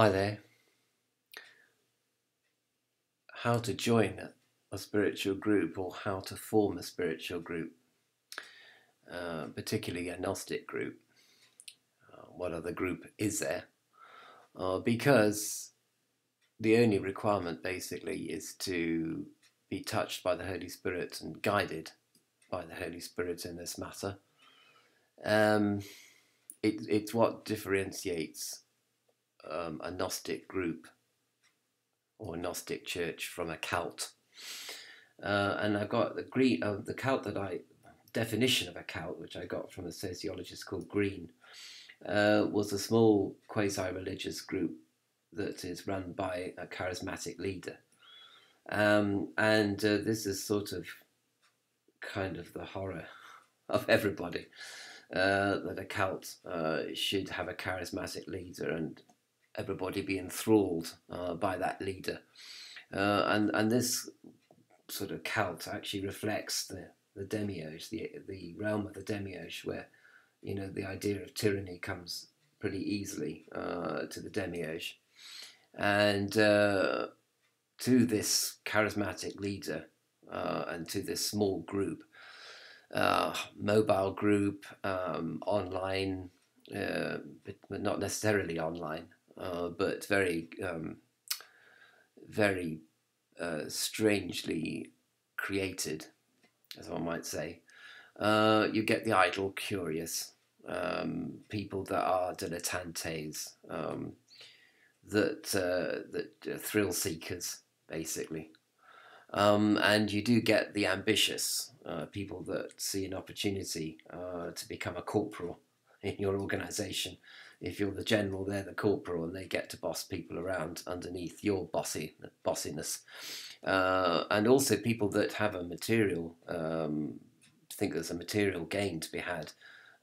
Hi there. How to join a spiritual group or how to form a spiritual group, particularly a Gnostic group. What other group is there? Because the only requirement basically is to be touched by the Holy Spirit and guided by the Holy Spirit in this matter. It's what differentiates a Gnostic group or Gnostic church from a cult. And I got the cult definition of a cult, which I got from a sociologist called Green, was a small quasi-religious group that is run by a charismatic leader. And this is sort of kind of the horror of everybody, that a cult should have a charismatic leader and everybody be enthralled by that leader. And this sort of cult actually reflects the Demiurge, the realm of the Demiurge, where the idea of tyranny comes pretty easily to the Demiurge, and to this charismatic leader and to this small group, mobile group, online, but not necessarily online, but very strangely created, as one might say. You get the idle curious, people that are dilettantes, that thrill seekers, basically. And you do get the ambitious, people that see an opportunity to become a corporal in your organisation. If you're the general, they're the corporal, and they get to boss people around underneath your bossiness. And also people that have a material, think there's a material gain to be had.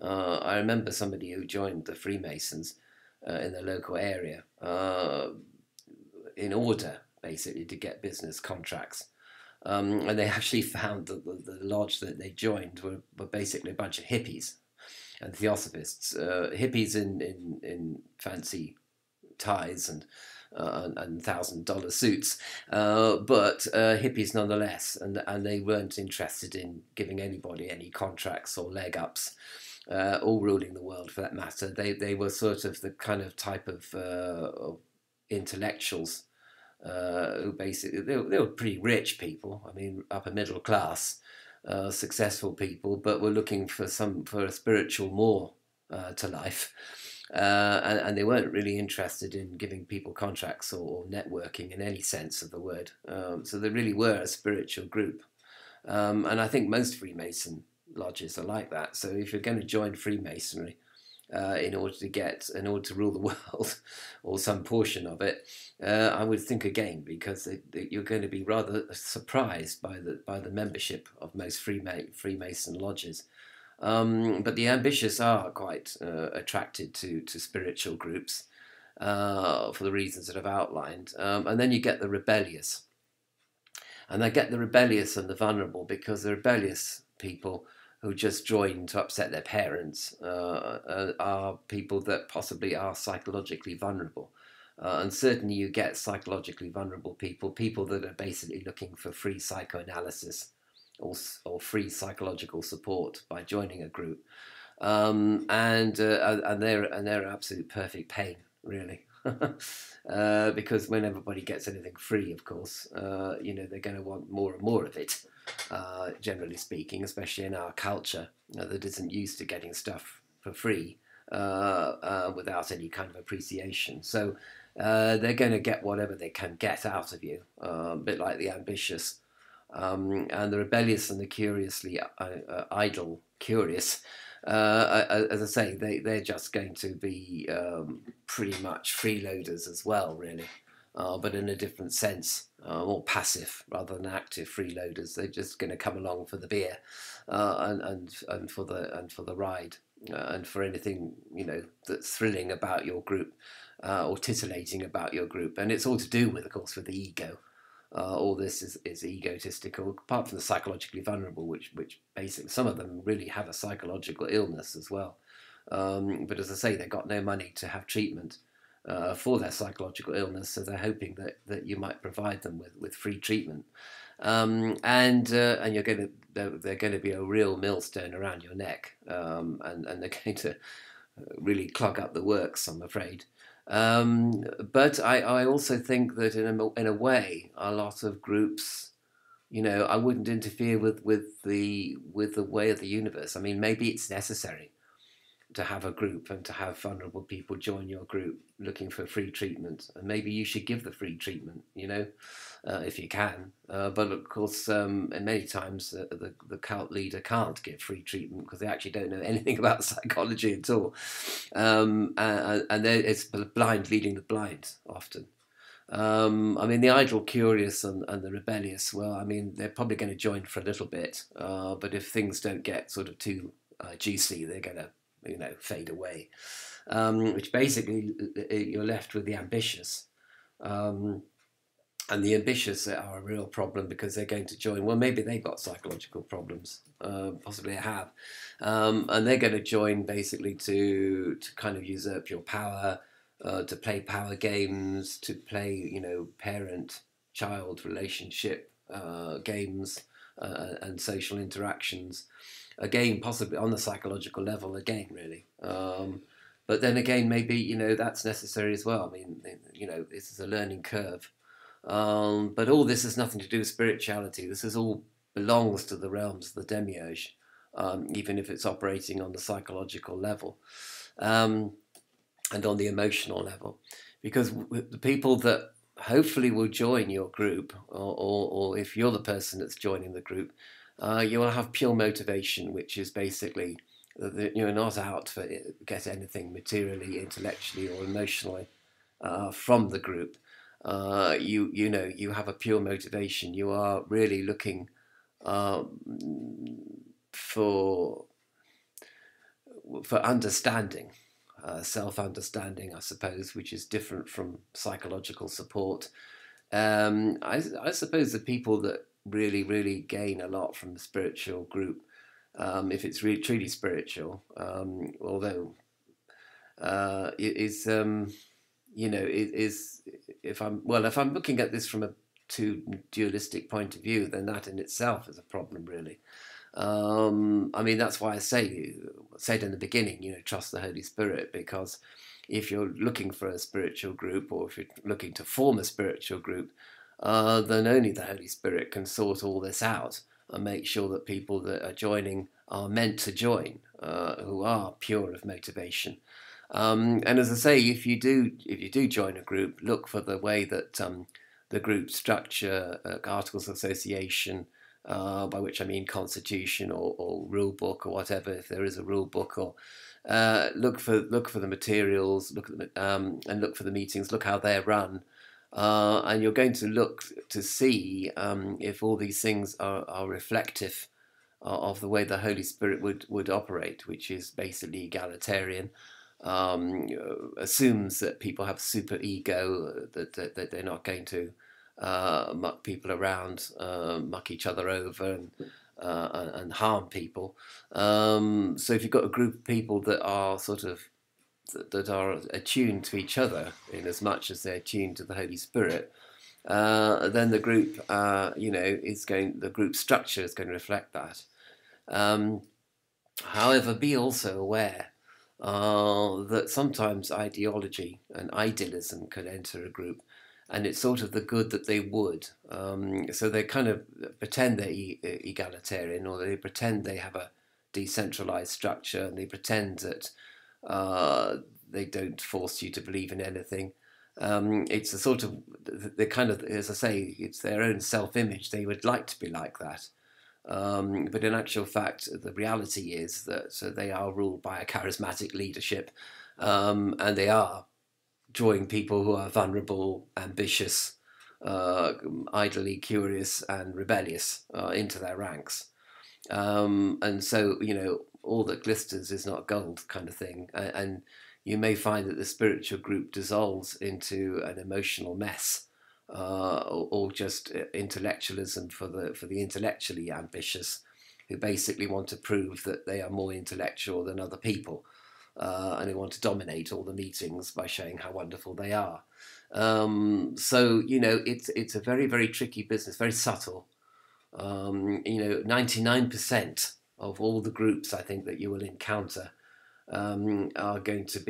I remember somebody who joined the Freemasons in the local area in order, basically, to get business contracts. And they actually found that the lodge that they joined were basically a bunch of hippies and theosophists, hippies in fancy ties and $1,000 suits, but hippies nonetheless, and they weren't interested in giving anybody any contracts or leg ups, or ruling the world for that matter. They were sort of the kind of type of intellectuals who basically they were pretty rich people. I mean, upper middle class. Successful people, but were looking for a spiritual more to life, and they weren't really interested in giving people contracts or networking in any sense of the word. So they really were a spiritual group, and I think most Freemason lodges are like that. So if you're going to join Freemasonry, in order to rule the world, or some portion of it, I would think again, because you're going to be rather surprised by the membership of most Freemason lodges. But the ambitious are quite attracted to spiritual groups for the reasons that I've outlined, and then you get the rebellious, and I get the rebellious and the vulnerable, because the rebellious people who just join to upset their parents are people that possibly are psychologically vulnerable. And certainly you get psychologically vulnerable people that are basically looking for free psychoanalysis or free psychological support by joining a group. And they're absolute perfect pain, really. Because when everybody gets anything free, of course, they're going to want more and more of it, generally speaking, especially in our culture that isn't used to getting stuff for free without any kind of appreciation. So they're going to get whatever they can get out of you, a bit like the ambitious. And the rebellious and the curiously idle curious, as I say, they're just going to be pretty much freeloaders as well, really, but in a different sense, more passive rather than active freeloaders. They're just going to come along for the beer and for the ride, and for anything that's thrilling about your group or titillating about your group. And it's all to do with, of course, with the ego. All this is egotistical, apart from the psychologically vulnerable, which basically some of them really have a psychological illness as well. But as I say, they've got no money to have treatment, for their psychological illness. So they're hoping that you might provide them with free treatment, and you're going to they're going to be a real millstone around your neck, and they're going to really clog up the works, I'm afraid. But I also think that in a way, a lot of groups, I wouldn't interfere with the way of the universe. I mean, maybe it's necessary to have a group and to have vulnerable people join your group looking for free treatment, and maybe you should give the free treatment, if you can. But of course, many times the cult leader can't give free treatment because they actually don't know anything about psychology at all, and it's blind leading the blind often. I mean, the idle curious and the rebellious, well, I mean, they're probably going to join for a little bit, but if things don't get sort of too juicy, they're going to, fade away. Which basically, you're left with the ambitious. And the ambitious are a real problem because they're going to join. Well, maybe they've got psychological problems, possibly have, and they're going to join basically to kind of usurp your power, to play power games, to play parent-child relationship games and social interactions. Again, possibly on the psychological level. Again, really. But then again, maybe that's necessary as well. I mean, this is a learning curve. But all this has nothing to do with spirituality. This is all belongs to the realms of the Demiurge, even if it's operating on the psychological level, and on the emotional level. Because the people that hopefully will join your group, or if you're the person that's joining the group, you will have pure motivation, which is basically that you're not out to get anything materially, intellectually, or emotionally from the group. You have a pure motivation. You are really looking for understanding, self-understanding, I suppose, which is different from psychological support. I suppose the people that really gain a lot from the spiritual group, if it's really truly spiritual, although is if I'm looking at this from a too dualistic point of view, then that in itself is a problem, really. I mean, that's why I said in the beginning, trust the Holy Spirit, because if you're looking for a spiritual group, or if you're looking to form a spiritual group, then only the Holy Spirit can sort all this out and make sure that people that are joining are meant to join, who are pure of motivation. And as I say, if you do join a group, look for the way that the group structure, articles of association, by which I mean constitution or rule book or whatever, if there is a rule book, or look for the materials, and look for the meetings, look how they're run, and you're going to look to see if all these things are reflective of the way the Holy Spirit would operate, which is basically egalitarian. Assumes that people have super ego, that they're not going to muck people around, muck each other over, and harm people. So if you've got a group of people that are that are attuned to each other in as much as they're attuned to the Holy Spirit, then the group, the group structure is going to reflect that. However, be also aware that sometimes ideology and idealism could enter a group, and it's sort of the good that they would. So they kind of pretend they're egalitarian, or they pretend they have a decentralized structure, and they pretend that they don't force you to believe in anything. It's a sort of, they kind of, as I say, it's their own self-image. They would like to be like that. But in actual fact, the reality is that they are ruled by a charismatic leadership, and they are drawing people who are vulnerable, ambitious, idly curious, and rebellious into their ranks. And so, all that glisters is not gold, kind of thing. And you may find that the spiritual group dissolves into an emotional mess. Or just intellectualism for the intellectually ambitious, who basically want to prove that they are more intellectual than other people, and they want to dominate all the meetings by showing how wonderful they are. So it's a very, very tricky business, very subtle. 99% of all the groups I think that you will encounter are going to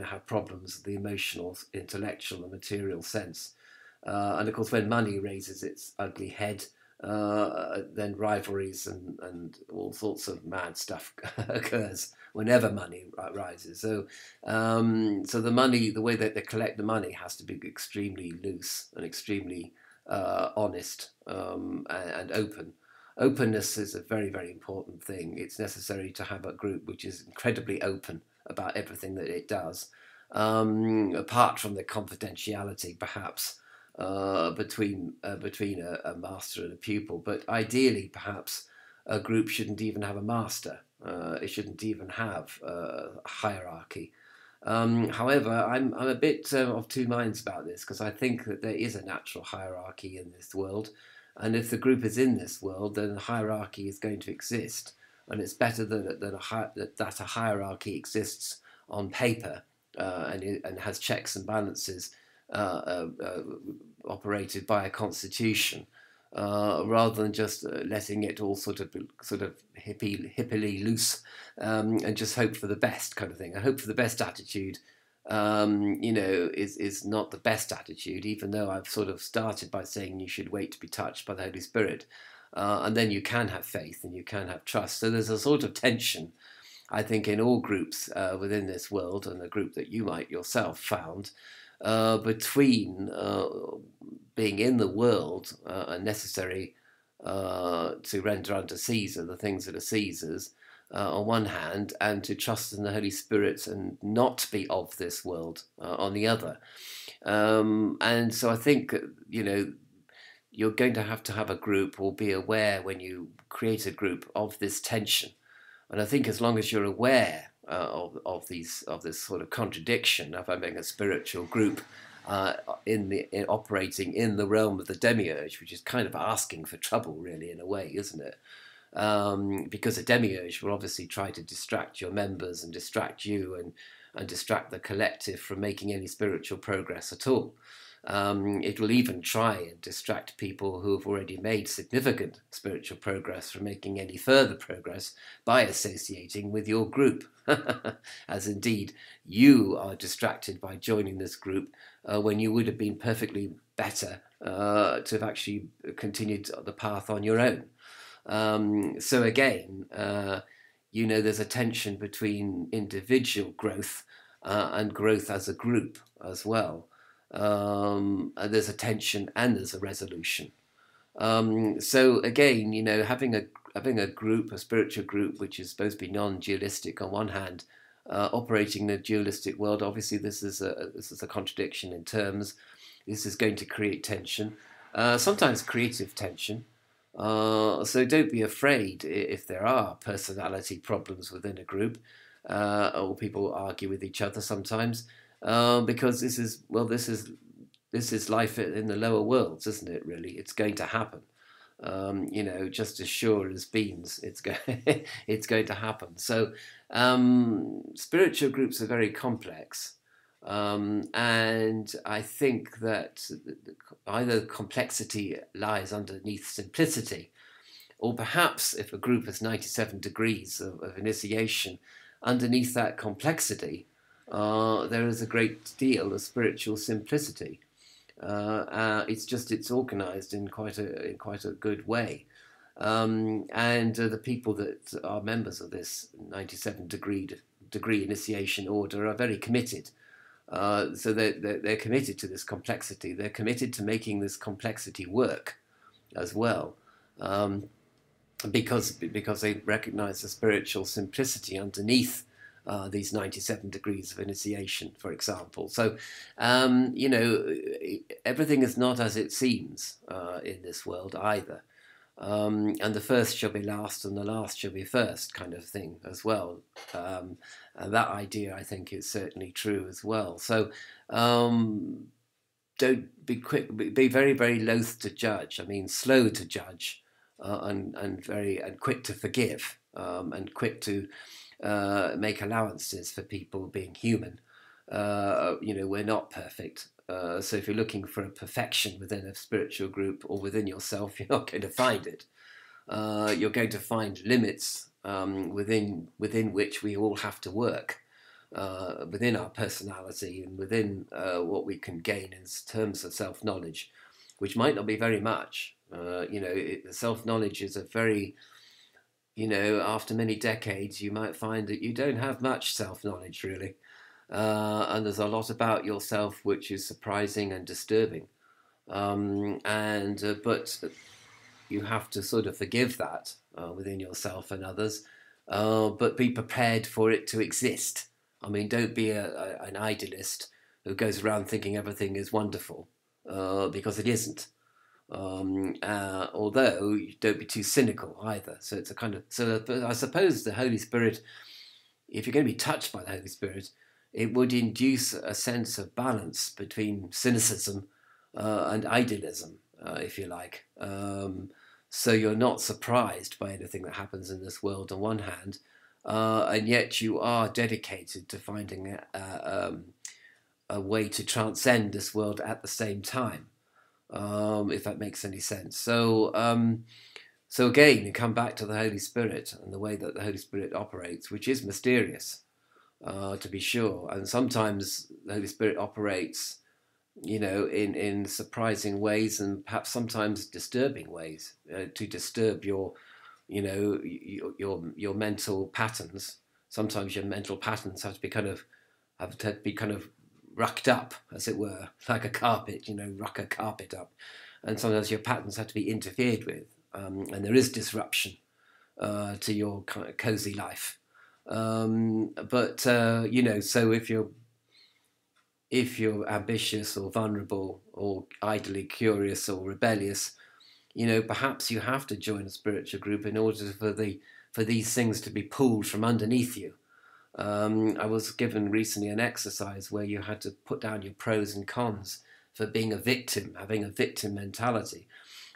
have problems with the emotional, intellectual, and material sense. And of course, when money raises its ugly head, then rivalries and all sorts of mad stuff occurs whenever money rises. So the way that they collect the money has to be extremely loose and extremely honest and open. Openness is a very, very important thing. It's necessary to have a group which is incredibly open about everything that it does, apart from the confidentiality, perhaps, between a master and a pupil. But ideally, perhaps, a group shouldn't even have a master. It shouldn't even have a hierarchy. However, I'm a bit of two minds about this, because I think that there is a natural hierarchy in this world. And if the group is in this world, then the hierarchy is going to exist. And it's better that a hierarchy exists on paper and has checks and balances operated by a constitution, rather than just letting it all sort of hippily loose, and just hope for the best kind of thing. A hope for the best attitude, is not the best attitude, even though I've sort of started by saying you should wait to be touched by the Holy Spirit. And then you can have faith and you can have trust. So there's a sort of tension, I think, in all groups within this world, and a group that you might yourself found, between being in the world and necessary to render unto Caesar the things that are Caesar's, on one hand, and to trust in the Holy Spirit and not be of this world on the other. And so I think, you're going to have a group, or be aware when you create a group, of this tension. And I think as long as you're aware of this sort of contradiction of having a spiritual group operating in the realm of the Demiurge, which is kind of asking for trouble, really, in a way, isn't it? Because a Demiurge will obviously try to distract your members and distract you and distract the collective from making any spiritual progress at all. It will even try and distract people who have already made significant spiritual progress from making any further progress by associating with your group, as indeed you are distracted by joining this group when you would have been perfectly better to have actually continued the path on your own. So again, there's a tension between individual growth and growth as a group as well. And there's a tension and there's a resolution. So again, having a group, a spiritual group, which is supposed to be non-dualistic on one hand, operating in the dualistic world, obviously this is a contradiction in terms. This is going to create tension, sometimes creative tension. So don't be afraid if there are personality problems within a group, or people argue with each other sometimes, because this is life in the lower worlds, isn't it? Really, it's going to happen. Just as sure as beans, it's going to happen. So spiritual groups are very complex. And I think that either complexity lies underneath simplicity, or perhaps if a group has 97 degrees of initiation, underneath that complexity, there is a great deal of spiritual simplicity. It's organized in quite a good way. And the people that are members of this 97 degree initiation order are very committed. So they're committed to this complexity. They're committed to making this complexity work as well, because they recognize the spiritual simplicity underneath these 97 degrees of initiation, for example. So, everything is not as it seems in this world either. And the first shall be last and the last shall be first, kind of thing as well. And that idea, I think, is certainly true as well. So don't be quick, be very, very loath to judge. I mean, slow to judge, and quick to forgive, and quick to make allowances for people being human. We're not perfect. So if you're looking for a perfection within a spiritual group or within yourself, you're not going to find it. You're going to find limits within which we all have to work, within our personality and within what we can gain in terms of self-knowledge, which might not be very much. Self-knowledge is a very, after many decades, you might find that you don't have much self-knowledge, really. And there's a lot about yourself which is surprising and disturbing. But you have to sort of forgive that within yourself and others, but be prepared for it to exist. I mean, don't be an idealist who goes around thinking everything is wonderful, because it isn't. Although don't be too cynical either. So it's a kind of, so I suppose the Holy Spirit, if you're going to be touched by the Holy Spirit, it would induce a sense of balance between cynicism and idealism, if you like. So you're not surprised by anything that happens in this world on one hand, and yet you are dedicated to finding a way to transcend this world at the same time, if that makes any sense. So again, you come back to the Holy Spirit and the way that the Holy Spirit operates, which is mysterious, to be sure. And sometimes the Holy Spirit operates, in surprising ways and perhaps sometimes disturbing ways, to disturb your mental patterns. Sometimes your mental patterns have to be kind of rucked up, as it were, like a carpet, ruck a carpet up. And sometimes your patterns have to be interfered with, and there is disruption to your kind of cozy life. So if you're ambitious or vulnerable or idly curious or rebellious, perhaps you have to join a spiritual group in order for these things to be pulled from underneath you. I was given recently an exercise where you had to put down your pros and cons for being a victim, having a victim mentality.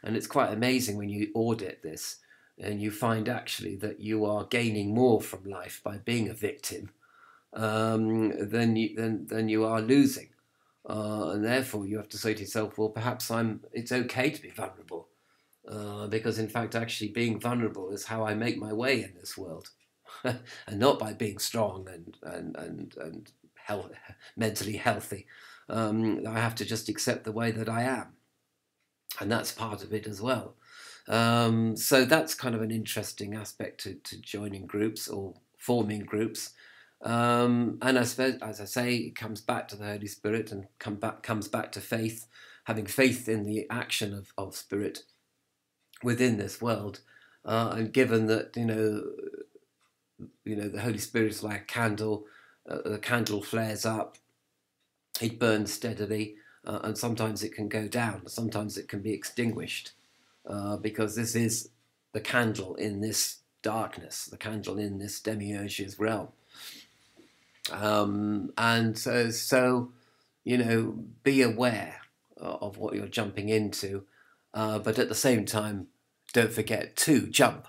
And it's quite amazing when you audit this and you find actually that you are gaining more from life by being a victim than you are losing. And therefore you have to say to yourself, well, perhaps it's okay to be vulnerable. Because in fact, actually being vulnerable is how I make my way in this world. And not by being strong and mentally healthy. I have to just accept the way that I am. And that's part of it as well. So that's kind of an interesting aspect to joining groups or forming groups. And I suppose, as I say, it comes back to the Holy Spirit and comes back to faith, having faith in the action of Spirit within this world. And given that, the Holy Spirit is like a candle, the candle flares up, it burns steadily, and sometimes it can go down, sometimes it can be extinguished, because this is the candle in this darkness, the candle in this Demiurge's realm. And so, be aware of what you're jumping into, but at the same time, don't forget to jump.